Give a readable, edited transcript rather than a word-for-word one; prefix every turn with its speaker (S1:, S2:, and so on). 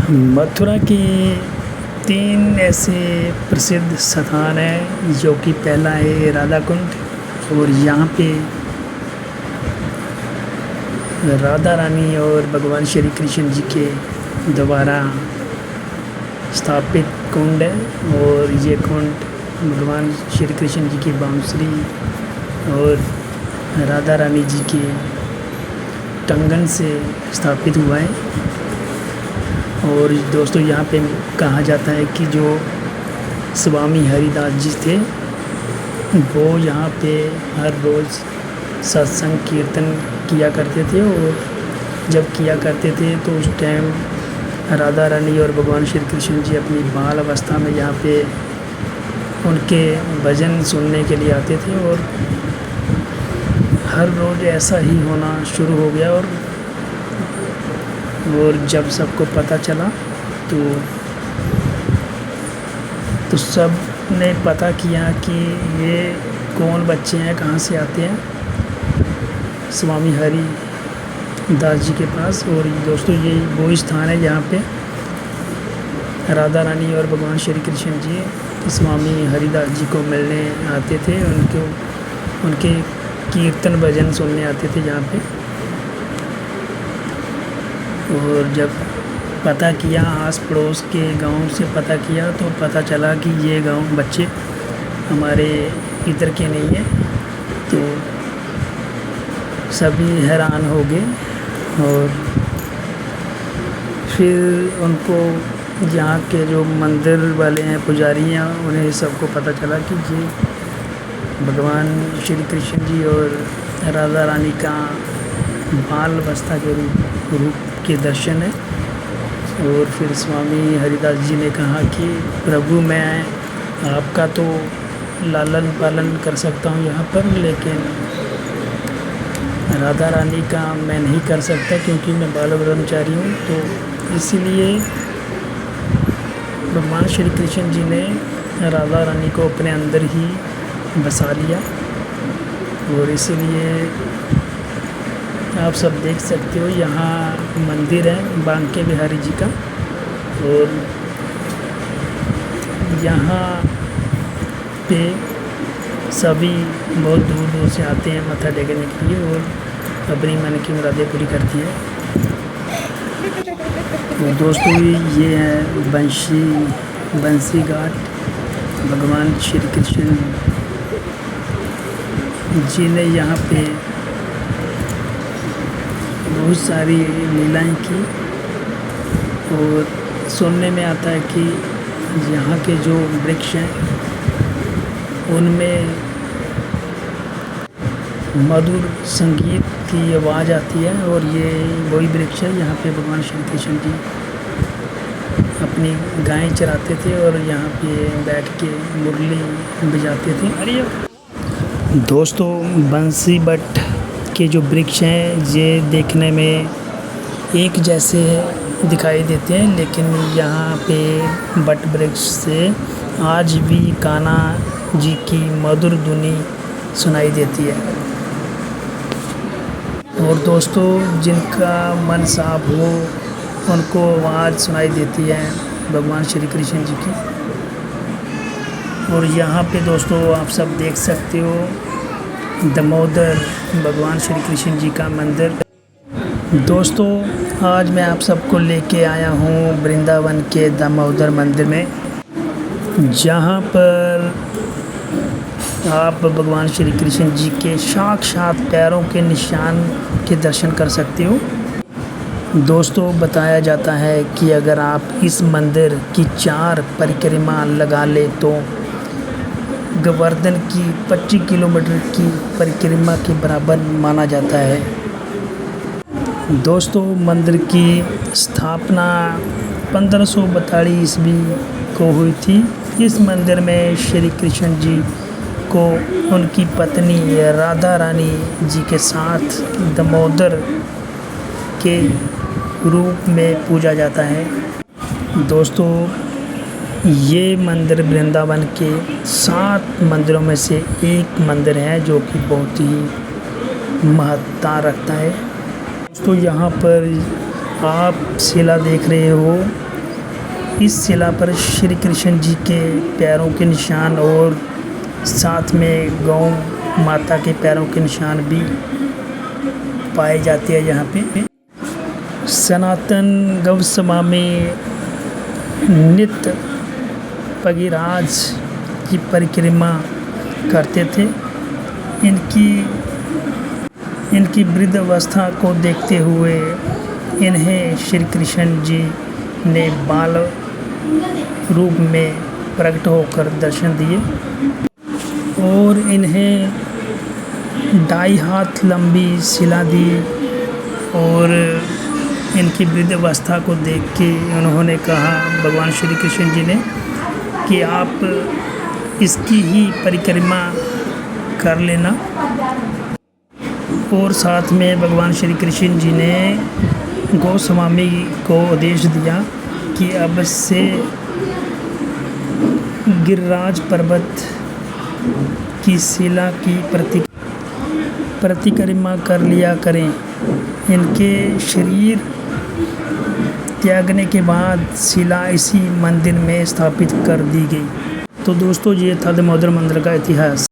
S1: मथुरा की 3 ऐसे प्रसिद्ध स्थान हैं, जो कि पहला है राधा कुंड। और यहाँ पे राधा रानी और भगवान श्री कृष्ण जी के द्वारा स्थापित कुंड है। और ये कुंड भगवान श्री कृष्ण जी की बांसुरी और राधा रानी जी के कंगन से स्थापित हुआ है। और दोस्तों, यहाँ पे कहा जाता है कि जो स्वामी हरिदास जी थे, वो यहाँ पे हर रोज़ सत्संग कीर्तन किया करते थे। और जब किया करते थे तो उस टाइम राधा रानी और भगवान श्री कृष्ण जी अपनी बाल अवस्था में यहाँ पे उनके भजन सुनने के लिए आते थे। और हर रोज़ ऐसा ही होना शुरू हो गया। और जब सबको पता चला तो सब ने पता किया कि ये कौन बच्चे हैं, कहाँ से आते हैं स्वामी हरि दास जी के पास। और दोस्तों, ये वो स्थान है जहाँ पे राधा रानी और भगवान श्री कृष्ण जी स्वामी हरिदास जी को मिलने आते थे। उनके कीर्तन भजन सुनने आते थे यहाँ पे। और जब पता किया, आस पड़ोस के गांव से पता किया, तो पता चला कि ये गांव बच्चे हमारे इधर के नहीं हैं। तो सभी हैरान हो गए। और फिर उनको यहाँ के जो मंदिर वाले हैं, पुजारी हैं, उन्हें सबको पता चला कि ये भगवान श्री कृष्ण जी और राधा रानी का बाल अवस्था के रूप के दर्शन है। और फिर स्वामी हरिदास जी ने कहा कि प्रभु, मैं आपका तो लालन पालन कर सकता हूँ यहाँ पर, लेकिन राधा रानी का मैं नहीं कर सकता, क्योंकि मैं बाल ब्रह्मचारी हूँ। तो इसीलिए भगवान श्री कृष्ण जी ने राधा रानी को अपने अंदर ही बसा लिया। और इसीलिए आप सब देख सकते हो, यहाँ मंदिर है बांके बिहारी जी का। और यहाँ पे सभी बहुत दूर दूर से आते हैं मत्था टेकने के लिए और अपनी मन की मुरादें पूरी करती है। तो दोस्तों, ये है बंसी घाट। भगवान श्री कृष्ण जी ने यहाँ पे बहुत सारी लीलाएं की। और सुनने में आता है कि यहाँ के जो वृक्ष हैं, उनमें मधुर संगीत की आवाज़ आती है। और ये वही वृक्ष है, यहाँ पे भगवान श्री कृष्ण जी अपनी गायें चराते थे और यहाँ पे बैठ के मुरली बजाते थे। अरे दोस्तों, बंसी बट के जो वृक्ष हैं, ये देखने में एक जैसे दिखाई देते हैं, लेकिन यहाँ पे बट वृक्ष से आज भी कान्हा जी की मधुर धुनी सुनाई देती है। और दोस्तों, जिनका मन साफ हो, उनको आवाज़ सुनाई देती है भगवान श्री कृष्ण जी की। और यहाँ पे दोस्तों, आप सब देख सकते हो दामोदर भगवान श्री कृष्ण जी का मंदिर। दोस्तों, आज मैं आप सबको लेके आया हूँ वृंदावन के दामोदर मंदिर में, जहाँ पर आप भगवान श्री कृष्ण जी के साक्षात पैरों के निशान के दर्शन कर सकते हो। दोस्तों, बताया जाता है कि अगर आप इस मंदिर की 4 परिक्रमा लगा ले तो गोवर्धन की 25 किलोमीटर की परिक्रमा के बराबर माना जाता है। दोस्तों, मंदिर की स्थापना 1542 ईस्वी को हुई थी। इस मंदिर में श्री कृष्ण जी को उनकी पत्नी राधा रानी जी के साथ दामोदर के रूप में पूजा जाता है। दोस्तों, ये मंदिर वृंदावन के 7 मंदिरों में से एक मंदिर है, जो कि बहुत ही महत्ता रखता है। दोस्तों, यहाँ पर आप शिला देख रहे हो, इस शिला पर श्री कृष्ण जी के पैरों के निशान और साथ में गौ माता के पैरों के निशान भी पाए जाते हैं यहाँ पे। सनातन गौसभा में नित्य पगिराज की परिक्रमा करते थे। इनकी वृद्ध अवस्था को देखते हुए इन्हें श्री कृष्ण जी ने बाल रूप में प्रकट होकर दर्शन दिए और इन्हें 2.5 हाथ लंबी शिला दी और इनकी वृद्ध अवस्था को देख के उन्होंने कहा, भगवान श्री कृष्ण जी ने, कि आप इसकी ही परिक्रमा कर लेना। और साथ में भगवान श्री कृष्ण जी ने गोस्वामी को आदेश दिया कि अब से गिरिराज पर्वत की शिला की परिक्रमा कर लिया करें। इनके शरीर त्यागने के बाद शिला इसी मंदिर में स्थापित कर दी गई। तो दोस्तों, ये था दामोदर मंदिर का इतिहास।